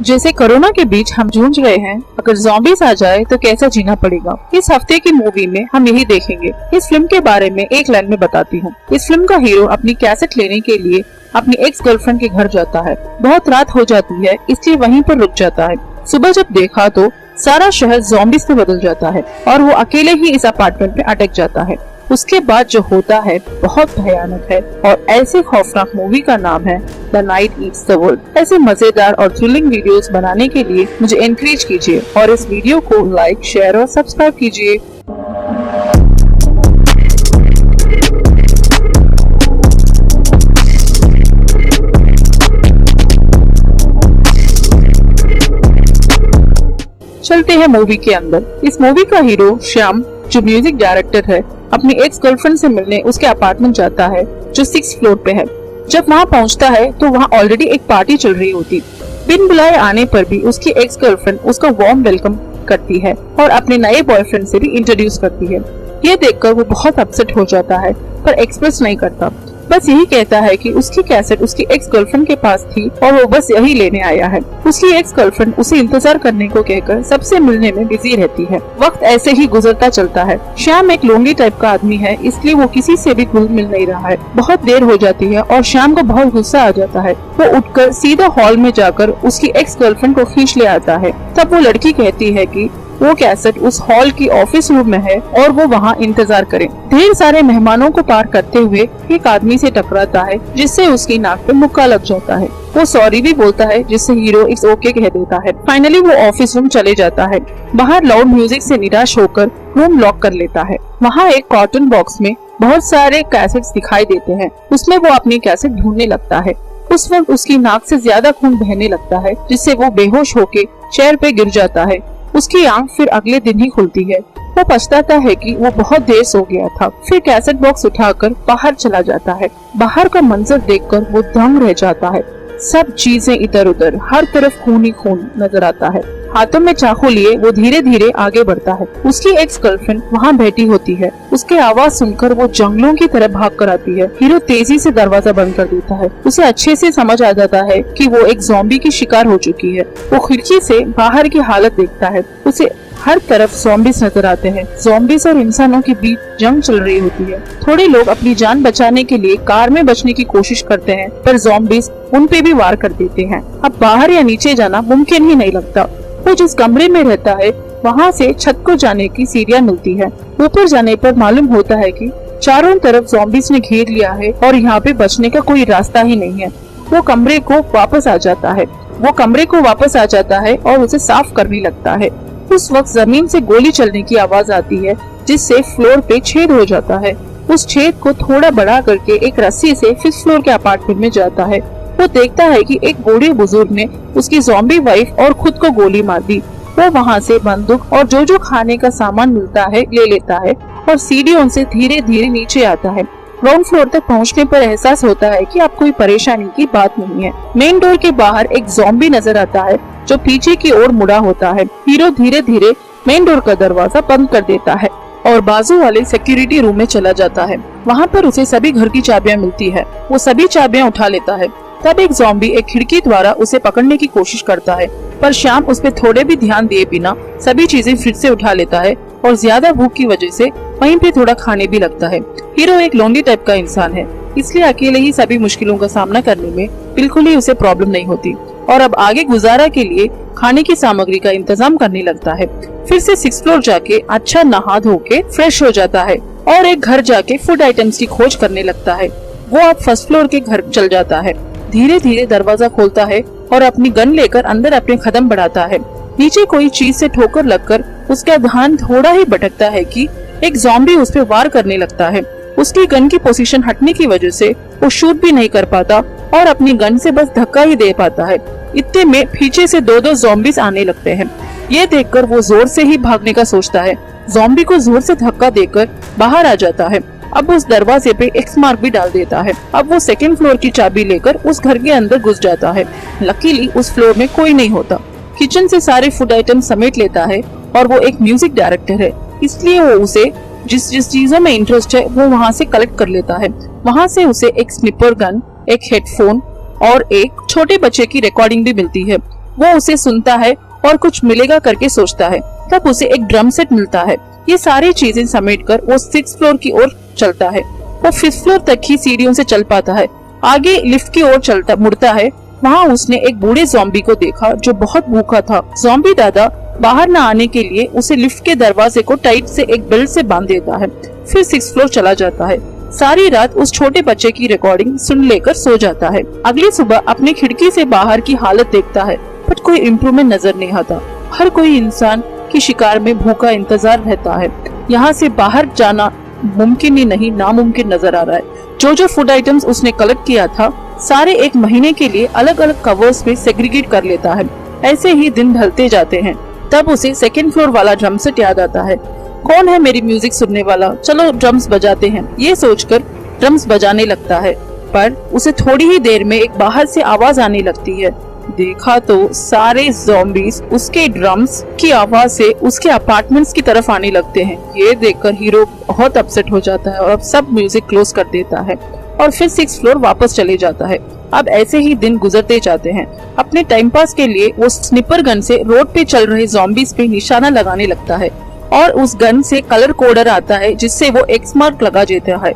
जैसे कोरोना के बीच हम जूझ रहे हैं, अगर ज़ॉम्बीज़ आ जाए तो कैसा जीना पड़ेगा। इस हफ्ते की मूवी में हम यही देखेंगे। इस फिल्म के बारे में एक लाइन में बताती हूँ। इस फिल्म का हीरो अपनी कैसेट लेने के लिए अपनी एक्स गर्लफ्रेंड के घर जाता है। बहुत रात हो जाती है, इसलिए वहीं पर रुक जाता है। सुबह जब देखा तो सारा शहर ज़ॉम्बीज़ में बदल जाता है और वो अकेले ही इस अपार्टमेंट में अटक जाता है। उसके बाद जो होता है बहुत भयानक है और ऐसे खौफनाक मूवी का नाम है the night eats the world. ऐसे मजेदार और थ्रिलिंग वीडियोस बनाने के लिए मुझे एनकरेज कीजिए और इस वीडियो को लाइक, शेयर और सब्सक्राइब कीजिए। चलते हैं मूवी के अंदर। इस मूवी का हीरो श्याम, जो म्यूजिक डायरेक्टर है, अपनी एक्स गर्लफ्रेंड से मिलने उसके अपार्टमेंट जाता है जो 6th फ्लोर पे है। जब वहाँ पहुँचता है तो वहाँ ऑलरेडी एक पार्टी चल रही होती। बिन बुलाए आने पर भी उसकी एक्स गर्लफ्रेंड उसका वार्म वेलकम करती है और अपने नए बॉयफ्रेंड से भी इंट्रोड्यूस करती है। ये देखकर वो बहुत अपसेट हो जाता है पर एक्सप्रेस नहीं करता, बस यही कहता है कि उसकी कैसेट उसकी एक्स गर्लफ्रेंड के पास थी और वो बस यही लेने आया है। उसकी एक्स गर्लफ्रेंड उसे इंतजार करने को कहकर सबसे मिलने में बिजी रहती है। वक्त ऐसे ही गुजरता चलता है। श्याम एक लोनली टाइप का आदमी है, इसलिए वो किसी से भी घुल मिल नहीं रहा है। बहुत देर हो जाती है और श्याम को बहुत गुस्सा आ जाता है। वो उठकर सीधा हॉल में जाकर उसकी एक्स गर्लफ्रेंड को खींच ले आता है। तब वो लड़की कहती है कि वो कैसेट उस हॉल की ऑफिस रूम में है और वो वहाँ इंतजार करे। ढेर सारे मेहमानों को पार करते हुए एक आदमी से टकराता है, जिससे उसकी नाक पे मुक्का लग जाता है। वो सॉरी भी बोलता है, जिससे हीरो इट्स ओके कह देता है। फाइनली वो ऑफिस रूम चले जाता है। बाहर लाउड म्यूजिक से निराश होकर रूम लॉक कर लेता है। वहाँ एक कॉटन बॉक्स में बहुत सारे कैसेट्स दिखाई देते हैं। उसमें वो अपनी कैसेट ढूंढने लगता है। उस वक्त उसकी नाक से ज्यादा खून बहने लगता है, जिससे वो बेहोश होके चेयर पे गिर जाता है। उसकी आंख फिर अगले दिन ही खुलती है। वो पछताता है कि वो बहुत देर सो गया था। फिर कैसेट बॉक्स उठाकर बाहर चला जाता है। बाहर का मंजर देखकर वो दंग रह जाता है। सब चीजें इधर उधर, हर तरफ खून ही खून नजर आता है। हाथों में चाकू लिए वो धीरे धीरे आगे बढ़ता है। उसकी एक्स गर्लफ्रेंड वहाँ बैठी होती है। उसके आवाज सुनकर वो जंगलों की तरह भाग कर आती है। हीरो तेजी से दरवाजा बंद कर देता है। उसे अच्छे से समझ आ जाता है कि वो एक ज़ॉम्बी की शिकार हो चुकी है। वो खिड़की से बाहर की हालत देखता है। उसे हर तरफ ज़ॉम्बीज़ नजर आते हैं। ज़ॉम्बीज़ और इंसानों के बीच जंग चल रही होती है। थोड़े लोग अपनी जान बचाने के लिए कार में बचने की कोशिश करते हैं, पर ज़ॉम्बीज़ उन पे भी वार कर देते हैं। अब बाहर या नीचे जाना मुमकिन ही नहीं लगता। वो जिस कमरे में रहता है वहाँ से छत को जाने की सीढ़ियाँ मिलती है। ऊपर जाने पर मालूम होता है कि चारों तरफ ज़ॉम्बीज़ ने घेर लिया है और यहाँ पे बचने का कोई रास्ता ही नहीं है। वो कमरे को वापस आ जाता है और उसे साफ करने लगता है। उस वक्त जमीन से गोली चलने की आवाज आती है, जिससे फ्लोर पे छेद हो जाता है। उस छेद को थोड़ा बड़ा करके एक रस्सी से 5th फ्लोर के अपार्टमेंट में जाता है। वो देखता है कि एक बूढ़े बुजुर्ग ने उसकी ज़ॉम्बी वाइफ और खुद को गोली मार दी। वो वहाँ से बंदूक और जो खाने का सामान मिलता है ले लेता है और सीढ़ियों से धीरे धीरे नीचे आता है। ग्राउंड फ्लोर तक पहुँचने पर एहसास होता है कि अब कोई परेशानी की बात नहीं है। मेन डोर के बाहर एक ज़ॉम्बी नजर आता है जो पीछे की ओर मुड़ा होता है। हीरो धीरे धीरे मेन डोर का दरवाजा बंद कर देता है और बाजू वाले सिक्योरिटी रूम में चला जाता है। वहाँ पर उसे सभी घर की चाबियाँ मिलती है। वो सभी चाबियाँ उठा लेता है। तब एक ज़ॉम्बी एक खिड़की द्वारा उसे पकड़ने की कोशिश करता है, पर श्याम उस पर थोड़े भी ध्यान दिए बिना सभी चीजें फिर से उठा लेता है और ज्यादा भूख की वजह से वहीं पे थोड़ा खाने भी लगता है। हीरो एक लोनली टाइप का इंसान है, इसलिए अकेले ही सभी मुश्किलों का सामना करने में बिल्कुल ही उसे प्रॉब्लम नहीं होती और अब आगे गुजारा के लिए खाने की सामग्री का इंतजाम करने लगता है। फिर से 6th फ्लोर जाके अच्छा नहा धो के फ्रेश हो जाता है और एक घर जाके फूड आइटम्स की खोज करने लगता है। वो अब 1st फ्लोर के घर चल जाता है। धीरे धीरे दरवाजा खोलता है और अपनी गन लेकर अंदर अपने कदम बढ़ाता है। नीचे कोई चीज से ठोकर लगकर उसका ध्यान थोड़ा ही भटकता है कि एक ज़ॉम्बी उस पर वार करने लगता है। उसकी गन की पोजीशन हटने की वजह से वो शूट भी नहीं कर पाता और अपनी गन से बस धक्का ही दे पाता है। इतने में पीछे से दो ज़ॉम्बीज़ आने लगते हैं। ये देखकर वो जोर से ही भागने का सोचता है। ज़ॉम्बी को जोर से धक्का देकर बाहर आ जाता है। अब उस दरवाजे पे एक्स मार्क भी डाल देता है। अब वो 2nd फ्लोर की चाबी लेकर उस घर के अंदर घुस जाता है। लकीली उस फ्लोर में कोई नहीं होता। किचन से सारे फूड आइटम समेट लेता है और वो एक म्यूजिक डायरेक्टर है, इसलिए वो उसे जिस चीजों में इंटरेस्ट है वो वहाँ से कलेक्ट कर लेता है। वहाँ से उसे एक स्निपर गन, एक हेडफोन और एक छोटे बच्चे की रिकॉर्डिंग भी मिलती है। वो उसे सुनता है और कुछ मिलेगा करके सोचता है। तब उसे एक ड्रम सेट मिलता है। ये सारी चीजें समेटकर वो 6th फ्लोर की ओर चलता है। वो 5th फ्लोर तक ही सीढ़ियों से चल पाता है। आगे लिफ्ट की ओर मुड़ता है। वहाँ उसने एक बूढ़े ज़ॉम्बी को देखा जो बहुत भूखा था। ज़ॉम्बी दादा बाहर न आने के लिए उसे लिफ्ट के दरवाजे को टाइट से एक बेल्ट से बांध देता है। फिर 6th फ्लोर चला जाता है। सारी रात उस छोटे बच्चे की रिकॉर्डिंग सुन लेकर सो जाता है। अगली सुबह अपनी खिड़की से बाहर की हालत देखता है, बट कोई इम्प्रूवमेंट नजर नहीं आता। हर कोई इंसान की शिकार में भूखा इंतजार रहता है। यहाँ से बाहर जाना मुमकिन ही नहीं, नामुमकिन नजर आ रहा है। जो फूड आइटम्स उसने कलेक्ट किया था, सारे एक महीने के लिए अलग अलग कवर्स में सेग्रीगेट कर लेता है। ऐसे ही दिन ढलते जाते हैं। तब उसे 2nd फ्लोर वाला ड्रम सेट याद आता है। कौन है मेरी म्यूजिक सुनने वाला, चलो ड्रम्स बजाते हैं। ये सोचकर ड्रम्स बजाने लगता है, पर उसे थोड़ी ही देर में एक बाहर से आवाज आने लगती है। देखा तो सारे ज़ॉम्बीज उसके ड्रम्स की आवाज से उसके अपार्टमेंट्स की तरफ आने लगते हैं। ये देखकर हीरो बहुत अपसेट हो जाता है और अब सब म्यूजिक क्लोज कर देता है और फिर 6th फ्लोर वापस चले जाता है। अब ऐसे ही दिन गुजरते जाते हैं। अपने टाइम पास के लिए वो स्निपर गन से रोड पे चल रहे ज़ॉम्बीज पे निशाना लगाने लगता है और उस गन से कलर कोडर आता है जिससे वो एक्स मार्क लगा देता है।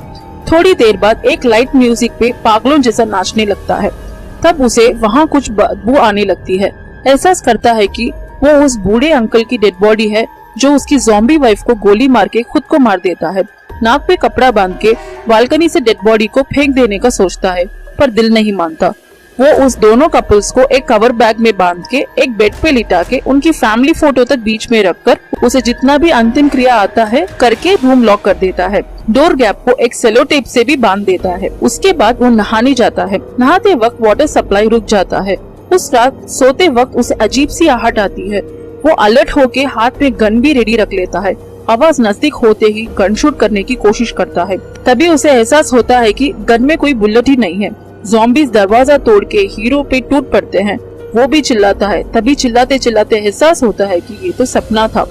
थोड़ी देर बाद एक लाइट म्यूजिक पे पागलों जैसा नाचने लगता है। तब उसे वहाँ कुछ बदबू आने लगती है। एहसास करता है कि वो उस बूढ़े अंकल की डेड बॉडी है जो उसकी ज़ॉम्बी वाइफ को गोली मार के खुद को मार देता है। नाक पे कपड़ा बांध के बालकनी से डेड बॉडी को फेंक देने का सोचता है, पर दिल नहीं मानता। वो उस दोनों कपल्स को एक कवर बैग में बांध के एक बेड पे लिटा के उनकी फैमिली फोटो तक बीच में रखकर उसे जितना भी अंतिम क्रिया आता है करके रूम लॉक कर देता है। डोर गैप को एक सेलो टेप से भी बांध देता है। उसके बाद वो नहाने जाता है। नहाते वक्त वाटर सप्लाई रुक जाता है। उस रात सोते वक्त उसे अजीब सी आहट आती है। वो अलर्ट होके हाथ में गन भी रेडी रख लेता है। आवाज नजदीक होते ही गन शूट करने की कोशिश करता है। तभी उसे एहसास होता है कि गन में कोई बुलेट ही नहीं है। ज़ॉम्बीज दरवाजा तोड़ के हीरो पे टूट पड़ते हैं। वो भी चिल्लाता है। तभी चिल्लाते चिल्लाते एहसास होता है कि ये तो सपना था।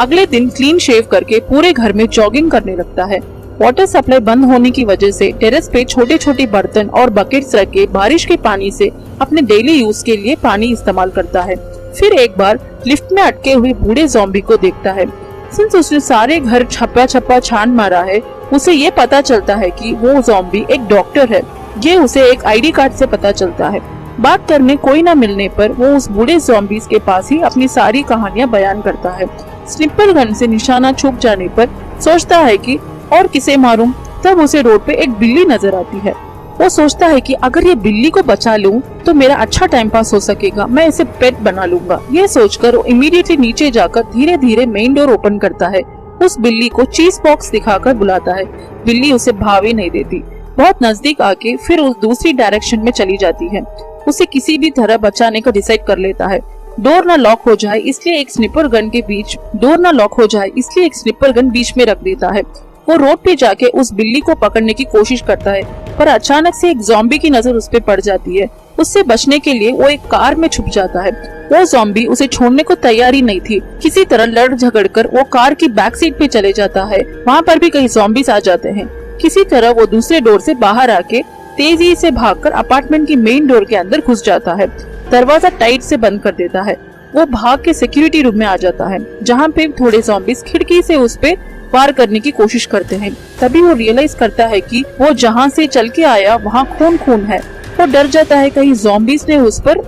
अगले दिन क्लीन शेव करके पूरे घर में जॉगिंग करने लगता है। वाटर सप्लाई बंद होने की वजह से टेरेस पे छोटे छोटे बर्तन और बकेट्स रख के बारिश के पानी से अपने डेली यूज के लिए पानी इस्तेमाल करता है। फिर एक बार लिफ्ट में अटके हुए बूढ़े ज़ॉम्बी को देखता है। सिंस उसने सारे घर छप्पा छप्पा छान मारा है, उसे ये पता चलता है कि वो ज़ॉम्बी एक डॉक्टर है। ये उसे एक आईडी कार्ड से पता चलता है। बात करने कोई न मिलने पर वो उस बूढ़े ज़ॉम्बीज के पास ही अपनी सारी कहानियां बयान करता है। स्निपर गन से निशाना चूक जाने पर सोचता है कि और किसे मारूं। तब उसे रोड पे एक बिल्ली नजर आती है। वो सोचता है कि अगर ये बिल्ली को बचा लूं तो मेरा अच्छा टाइम पास हो सकेगा, मैं इसे पेट बना लूंगा। ये सोचकर वो इमीडिएटली नीचे जाकर धीरे धीरे मेन डोर ओपन करता है। उस बिल्ली को चीज बॉक्स दिखाकर बुलाता है। बिल्ली उसे भाव ही नहीं देती। बहुत नजदीक आके फिर उस दूसरी डायरेक्शन में चली जाती है। उसे किसी भी तरह बचाने का डिसाइड कर लेता है। डोर न लॉक हो जाए इसलिए एक स्निपर गन बीच में रख देता है। वो रोड पे जाके उस बिल्ली को पकड़ने की कोशिश करता है, पर अचानक से एक ज़ॉम्बी की नजर उस पे पड़ जाती है। उससे बचने के लिए वो एक कार में छुप जाता है। वो ज़ॉम्बी उसे छोड़ने को तैयार ही नहीं थी। किसी तरह लड़ झगड़कर वो कार की बैक सीट पे चले जाता है। वहाँ पर भी कई ज़ॉम्बीज आ जाते हैं। किसी तरह वो दूसरे डोर से बाहर आके तेजी से भागकर अपार्टमेंट की मेन डोर के अंदर घुस जाता है। दरवाजा टाइट से बंद कर देता है। वो भाग के सिक्योरिटी रूम में आ जाता है, जहाँ पे थोड़े ज़ॉम्बीज खिड़की से उस पे वार करने की कोशिश करते हैं। तभी वो रियलाइज करता है कि वो जहाँ से चल के आया वहाँ खून है। वो डर जाता है कहीं ज़ॉम्बीज ने उस पर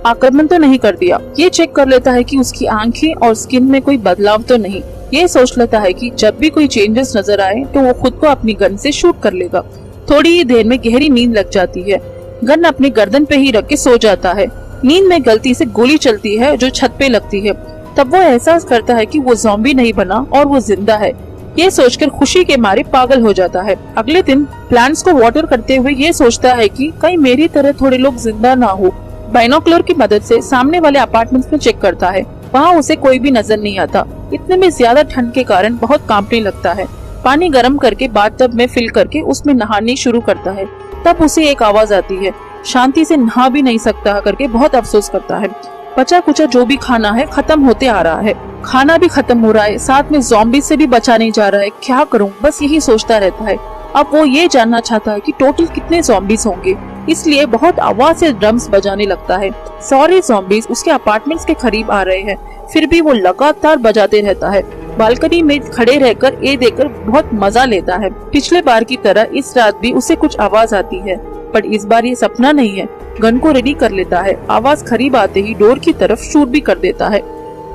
आक्रमण तो नहीं कर दिया। ये चेक कर लेता है कि उसकी आंखें और स्किन में कोई बदलाव तो नहीं। ये सोच लेता है कि जब भी कोई चेंजेस नजर आए तो वो खुद को अपनी गन से शूट कर लेगा। थोड़ी ही देर में गहरी नींद लग जाती है। गन अपनी गर्दन पे ही रख के सो जाता है। नींद में गलती से गोली चलती है जो छत पे लगती है। तब वो एहसास करता है कि वो ज़ॉम्बी नहीं बना और वो जिंदा है। ये सोचकर खुशी के मारे पागल हो जाता है। अगले दिन प्लांट्स को वाटर करते हुए ये सोचता है कि कहीं मेरी तरह थोड़े लोग जिंदा ना हो। बाइनोकुलर की मदद से सामने वाले अपार्टमेंट्स में चेक करता है। वहाँ उसे कोई भी नजर नहीं आता। इतने में ज्यादा ठंड के कारण बहुत कांपने लगता है। पानी गर्म करके बाथटब में फिल करके उसमें नहाने शुरू करता है। तब उसे एक आवाज आती है, शांति से नहा भी नहीं सकता करके बहुत अफसोस करता है। बचा कुचा जो भी खाना है खत्म होते आ रहा है। खाना भी खत्म हो रहा है, साथ में ज़ॉम्बी से भी बचा नहीं जा रहा है। क्या करूं, बस यही सोचता रहता है। अब वो ये जानना चाहता है कि टोटल कितने ज़ॉम्बीज होंगे, इसलिए बहुत आवाज से ड्रम्स बजाने लगता है। सारे ज़ॉम्बीज उसके अपार्टमेंट्स के करीब आ रहे हैं, फिर भी वो लगातार बजाते रहता है। बालकनी में खड़े रहकर ये देखकर बहुत मजा लेता है। पिछले बार की तरह इस रात भी उसे कुछ आवाज आती है, पर इस बार ये सपना नहीं है। गन को रेडी कर लेता है। आवाज करीब आते ही डोर की तरफ शूट भी कर देता है।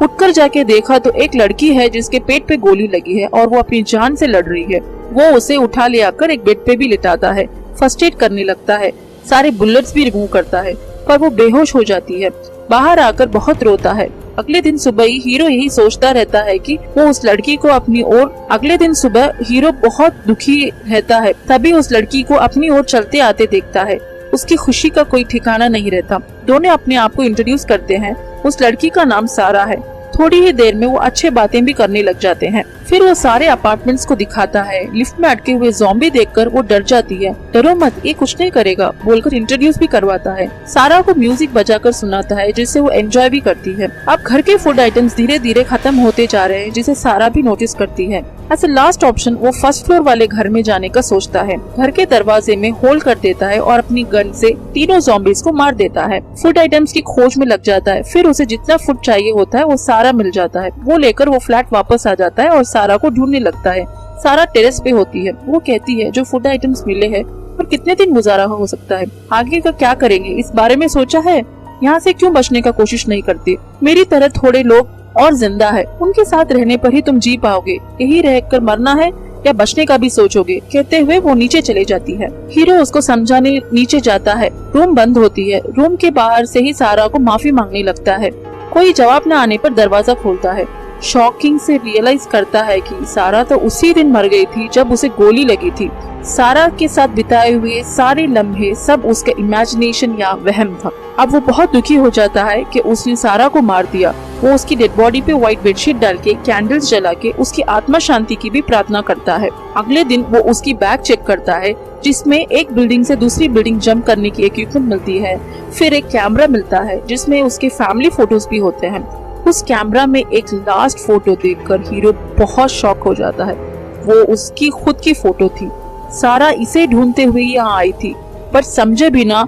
उठकर जाके देखा तो एक लड़की है जिसके पेट पे गोली लगी है और वो अपनी जान से लड़ रही है। वो उसे उठा ले आकर एक बेड पे भी लिटाता है, फर्स्ट एड करने लगता है, सारे बुलेट्स भी रिमूव करता है, पर वो बेहोश हो जाती है। बाहर आकर बहुत रोता है। अगले दिन सुबह ही हीरो यही सोचता रहता है कि वो उस लड़की को अपनी ओर अगले दिन सुबह हीरो बहुत दुखी रहता है, तभी उस लड़की को अपनी ओर चलते आते देखता है। उसकी खुशी का कोई ठिकाना नहीं रहता। दोनों अपने आप को इंट्रोड्यूस करते हैं। उस लड़की का नाम सारा है। थोड़ी ही देर में वो अच्छे बातें भी करने लग जाते हैं। फिर वो सारे अपार्टमेंट्स को दिखाता है। लिफ्ट में अटके हुए ज़ॉम्बी देखकर वो डर जाती है। डरो मत, ये कुछ नहीं करेगा बोलकर इंट्रोड्यूस भी करवाता है। सारा को म्यूजिक बजाकर सुनाता है, जिससे वो एंजॉय भी करती है। अब घर के फूड आइटम्स धीरे धीरे खत्म होते जा रहे हैं, जिसे सारा भी नोटिस करती है। ऐसे लास्ट ऑप्शन वो फर्स्ट फ्लोर वाले घर में जाने का सोचता है। घर के दरवाजे में होल कर देता है और अपनी गन से तीनों ज़ॉम्बीज को मार देता है। फूड आइटम्स की खोज में लग जाता है। फिर उसे जितना फूड चाहिए होता है वो सारा मिल जाता है। वो लेकर वो फ्लैट वापस आ जाता है और सारा को ढूंढने लगता है। सारा टेरेस पे होती है। वो कहती है जो फूड आइटम्स मिले हैं और कितने दिन गुजारा हो सकता है, आगे का क्या करेंगे इस बारे में सोचा है? यहाँ से क्यों बचने का कोशिश नहीं करती? मेरी तरह थोड़े लोग और जिंदा है, उनके साथ रहने पर ही तुम जी पाओगे। यही रहकर मरना है या बचने का भी सोचोगे? कहते हुए वो नीचे चले जाती है। हीरो उसको समझाने नीचे जाता है। रूम बंद होती है। रूम के बाहर से ही सारा को माफी मांगने लगता है। कोई जवाब न आने पर दरवाजा खोलता है। शॉकिंग से रियलाइज करता है कि सारा तो उसी दिन मर गई थी जब उसे गोली लगी थी। सारा के साथ बिताए हुए सारे लम्हे सब उसका इमेजिनेशन या वहम था। अब वो बहुत दुखी हो जाता है कि उसने सारा को मार दिया। वो उसकी डेड बॉडी पे व्हाइट बेडशीट डाल के कैंडल्स जला के उसकी आत्मा शांति की भी प्रार्थना करता है। अगले दिन वो उसकी बैग चेक करता है, जिसमें एक बिल्डिंग से दूसरी बिल्डिंग जंप करने की इक्विपमेंट मिलती है। फिर एक कैमरा मिलता है जिसमें उसके फैमिली फोटोज भी होते हैं। उस कैमरा में एक लास्ट फोटो देखकर हीरो बहुत शॉक हो जाता है। वो उसकी खुद की फोटो थी। सारा इसे ढूंढते हुए यहाँ आई थी, पर समझे बिना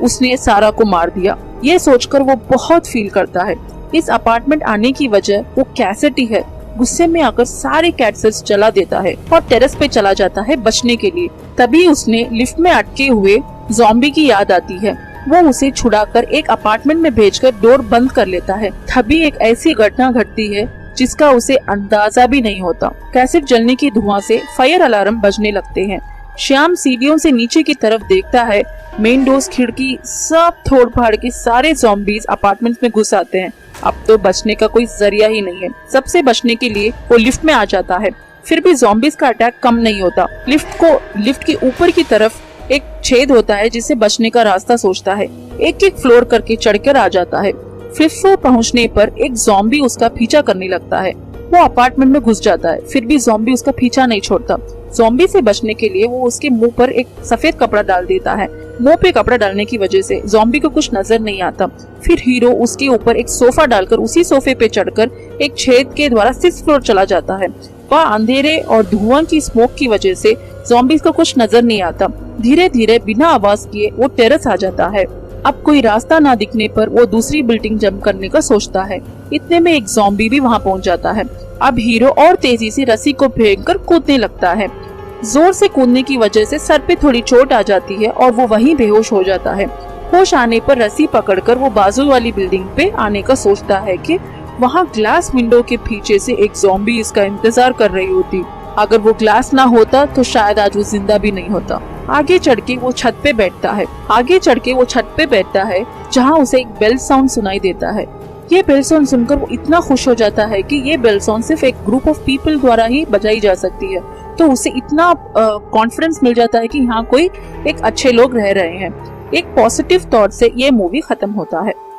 उसने सारा को मार दिया। ये सोचकर वो बहुत फील करता है। इस अपार्टमेंट आने की वजह वो कैसेट ही है। गुस्से में आकर सारे कैसेट्स जला देता है और टेरेस पे चला जाता है बचने के लिए। तभी उसने लिफ्ट में अटके हुए ज़ॉम्बी की याद आती है। वो उसे छुड़ाकर एक अपार्टमेंट में भेजकर डोर बंद कर लेता है। तभी एक ऐसी घटना घटती है जिसका उसे अंदाजा भी नहीं होता। कैसेट जलने की धुआं से फायर अलार्म बजने लगते हैं। श्याम सीढ़ियों से नीचे की तरफ देखता है। मेन डोर्स, खिड़की सब तोड़ फाड़ के सारे ज़ॉम्बीज अपार्टमेंट में घुस आते हैं। अब तो बचने का कोई जरिया ही नहीं है। सबसे बचने के लिए वो लिफ्ट में आ जाता है। फिर भी ज़ॉम्बीज का अटैक कम नहीं होता। लिफ्ट के ऊपर की तरफ एक छेद होता है, जिससे बचने का रास्ता सोचता है। एक एक फ्लोर करके चढ़कर आ जाता है। 5th फ्लोर पहुंचने पर एक ज़ॉम्बी उसका पीछा करने लगता है। वो अपार्टमेंट में घुस जाता है, फिर भी ज़ॉम्बी उसका पीछा नहीं छोड़ता। ज़ॉम्बी से बचने के लिए वो उसके मुंह पर एक सफेद कपड़ा डाल देता है। मुंह पे कपड़ा डालने की वजह से ज़ॉम्बी को कुछ नजर नहीं आता। फिर हीरो उसके ऊपर एक सोफा डालकर उसी सोफे पे चढ़कर एक छेद के द्वारा 6th फ्लोर चला जाता है। वहाँ अंधेरे और धुआं की स्मोक की वजह से ज़ॉम्बीज को कुछ नजर नहीं आता। धीरे धीरे बिना आवाज किए वो टेरेस आ जाता है। अब कोई रास्ता ना दिखने पर वो दूसरी बिल्डिंग जंप करने का सोचता है। इतने में एक ज़ॉम्बी भी वहाँ पहुँच जाता है। अब हीरो और तेजी से रस्सी को फेंककर कूदने लगता है। जोर से कूदने की वजह से सर पे थोड़ी चोट आ जाती है और वो वहीं बेहोश हो जाता है। होश आने पर रस्सी पकड़कर वो बाजू वाली बिल्डिंग पे आने का सोचता है कि वहाँ ग्लास विंडो के पीछे से एक ज़ॉम्बी इसका इंतजार कर रही होती। अगर वो ग्लास ना होता तो शायद आज वो जिंदा भी नहीं होता। आगे चढ़ के वो छत पे बैठता है जहाँ उसे एक बेल साउंड सुनाई देता है। ये बेल साउंड सुनकर वो इतना खुश हो जाता है कि ये बेल साउंड सिर्फ एक ग्रुप ऑफ पीपल द्वारा ही बजाई जा सकती है। तो उसे इतना कॉन्फिडेंस मिल जाता है कि यहाँ कोई एक अच्छे लोग रह रहे हैं। एक पॉजिटिव थॉट से ये मूवी खत्म होता है।